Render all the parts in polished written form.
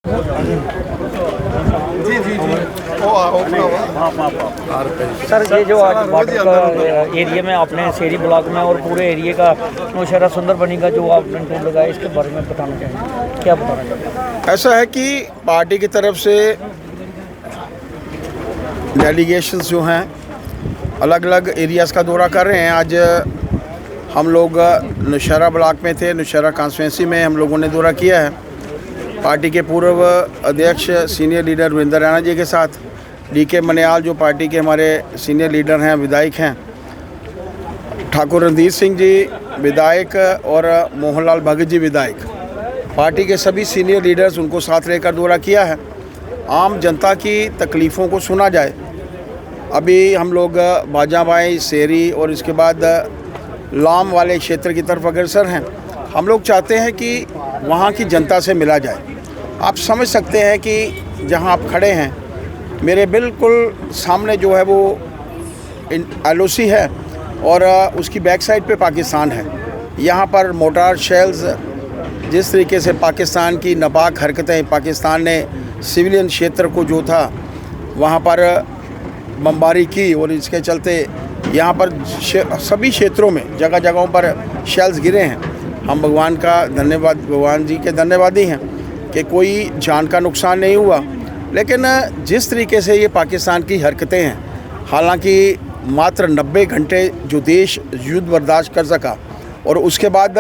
जी जी जी sir, ये जो आज बॉर्डर का एरिया में आपने शेरी ब्लॉक में और पूरे एरिया का नौशहरा सुंदरबनी का जो आपने टूर लगाया, इसके बारे में बताना चाहेंगे, क्या बताना चाहेंगे? ऐसा है कि पार्टी की तरफ से डेलीगेशंस जो हैं अलग अलग एरियाज़ का दौरा कर रहे हैं। आज हम लोग नौशहरा ब्लॉक में थे, नौशहरा कॉन्स्टिट्यूंसी में हम लोगों ने दौरा किया है पार्टी के पूर्व अध्यक्ष सीनियर लीडर रविंद्र रैना जी के साथ। डीके मनियाल जो पार्टी के हमारे सीनियर लीडर हैं, विधायक हैं, ठाकुर रणधीर सिंह जी विधायक और मोहनलाल भगत जी विधायक, पार्टी के सभी सीनियर लीडर्स, उनको साथ लेकर दौरा किया है। आम जनता की तकलीफ़ों को सुना जाए। अभी हम लोग बाजाबाई, शेरी और इसके बाद लाम वाले क्षेत्र की तरफ अग्रसर हैं। हम लोग चाहते हैं कि वहाँ की जनता से मिला जाए। आप समझ सकते हैं कि जहाँ आप खड़े हैं, मेरे बिल्कुल सामने जो है वो LOC है और उसकी बैक साइड पे पाकिस्तान है। यहाँ पर मोटार शेल्स, जिस तरीके से पाकिस्तान की नापाक हरकतें, पाकिस्तान ने सिविलियन क्षेत्र को जो था वहाँ पर बमबारी की और इसके चलते यहाँ पर सभी क्षेत्रों में जगह जगहों पर शेल्स गिरे हैं। हम भगवान जी के धन्यवादी हैं कि कोई जान का नुकसान नहीं हुआ। लेकिन जिस तरीके से ये पाकिस्तान की हरकतें हैं, हालांकि मात्र 90 घंटे जो देश युद्ध बर्दाश्त कर सका और उसके बाद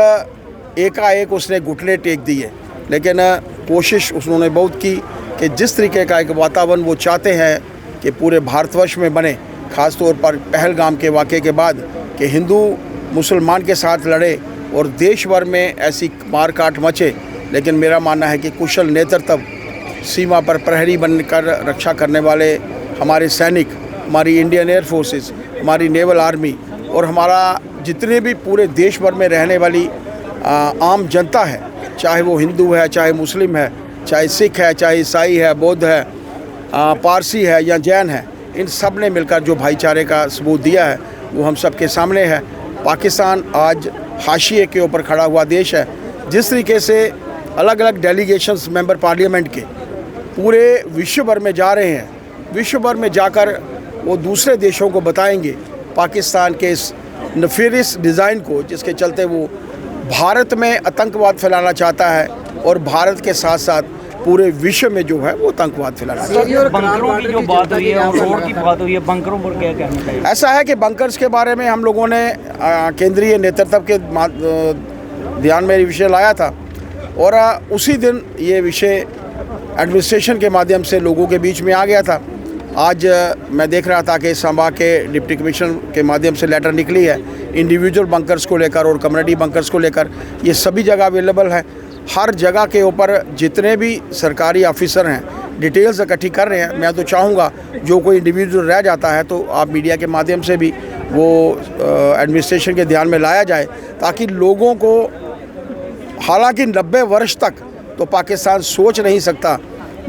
एकाएक उसने घुटने टेक दिए, लेकिन कोशिश उन्होंने बहुत की कि जिस तरीके का एक वातावरण वो चाहते हैं कि पूरे भारतवर्ष में बने, ख़ास तौर पर पहलगाम के वाक़े के बाद कि हिंदू मुसलमान के साथ लड़े और देश भर में ऐसी मारकाट मचे। लेकिन मेरा मानना है कि कुशल नेतृत्व, सीमा पर प्रहरी बनकर रक्षा करने वाले हमारे सैनिक, हमारी इंडियन एयर फोर्सेस, हमारी नेवल आर्मी और हमारा जितने भी पूरे देश भर में रहने वाली आम जनता है, चाहे वो हिंदू है, चाहे मुस्लिम है, चाहे सिख है, चाहे ईसाई है, बौद्ध है, पारसी है या जैन है, इन सब ने मिलकर जो भाईचारे का सबूत दिया है वो हम सब के सामने है। पाकिस्तान आज हाशिए के ऊपर खड़ा हुआ देश है। जिस तरीके से अलग अलग डेलीगेशंस मेंबर पार्लियामेंट के पूरे विश्व भर में जा रहे हैं, विश्व भर में जाकर वो दूसरे देशों को बताएंगे पाकिस्तान के इस नफीरियस डिज़ाइन को, जिसके चलते वो भारत में आतंकवाद फैलाना चाहता है और भारत के साथ साथ पूरे विश्व में जो है वो आतंकवाद फैलाना चाहता है। बंकरों की जो बात हुई है और रोड की बात हुई है, बंकरों पर क्या कहना चाहिए? ऐसा है कि बंकर्स के बारे में हम लोगों ने केंद्रीय नेतृत्व के ध्यान में विषय लाया था और उसी दिन ये विषय एडमिनिस्ट्रेशन के माध्यम से लोगों के बीच में आ गया था। आज मैं देख रहा था कि संभाग के डिप्टी कमिश्नर के माध्यम से लेटर निकली है इंडिविजुअल बंकर्स को लेकर और कम्युनिटी बंकर्स को लेकर। ये सभी जगह अवेलेबल है। हर जगह के ऊपर जितने भी सरकारी ऑफिसर हैं डिटेल्स इकट्ठी कर रहे हैं। मैं तो चाहूँगा जो कोई इंडिविजुअल रह जाता है तो आप मीडिया के माध्यम से भी वो एडमिनिस्ट्रेशन के ध्यान में लाया जाए, ताकि लोगों को, हालांकि 90 वर्ष तक तो पाकिस्तान सोच नहीं सकता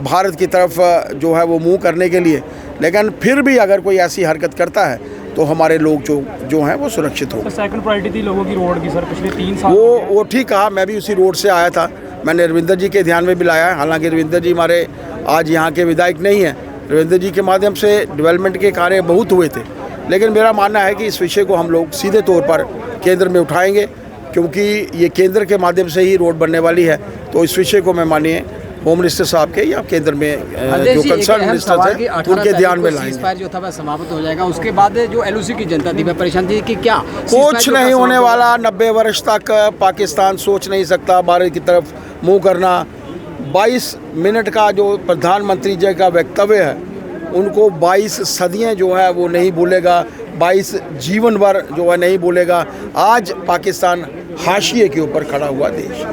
भारत की तरफ जो है वो मुंह करने के लिए, लेकिन फिर भी अगर कोई ऐसी हरकत करता है तो हमारे लोग जो हैं वो सुरक्षित होंगे। सेकंड प्रायोरिटी थी लोगों की रोड की सर, पिछले 3 साल वो ठीक कहा। मैं भी उसी रोड से आया था, मैंने रविंद्र जी के ध्यान में भी लाया है। हालांकि रविंद्र जी हमारे आज यहाँ के विधायक नहीं हैं। रविंद्र जी के माध्यम से डेवलपमेंट के कार्य बहुत हुए थे, लेकिन मेरा मानना है कि इस विषय को हम लोग सीधे तौर पर केंद्र में उठाएंगे, क्योंकि ये केंद्र के माध्यम से ही रोड बनने वाली है। तो इस विषय को मैं मानिए होम मिनिस्टर साहब के या केंद्र में जो कंसर्न मिनिस्टर हैं उनके ध्यान में लाएंगे। जो था वह समाप्त हो जाएगा, उसके बाद जो LOC की जनता थी वह परेशान थी कि क्या कुछ नहीं होने वाला। 90 वर्ष तक पाकिस्तान सोच नहीं सकता भारत की तरफ मुंह करना। 22 मिनट का जो प्रधानमंत्री जी का वक्तव्य है उनको 22 सदियाँ जो है वो नहीं भूलेगा, 22 जीवन भर जो है नहीं भूलेगा। आज पाकिस्तान हाशिए के ऊपर खड़ा हुआ देश।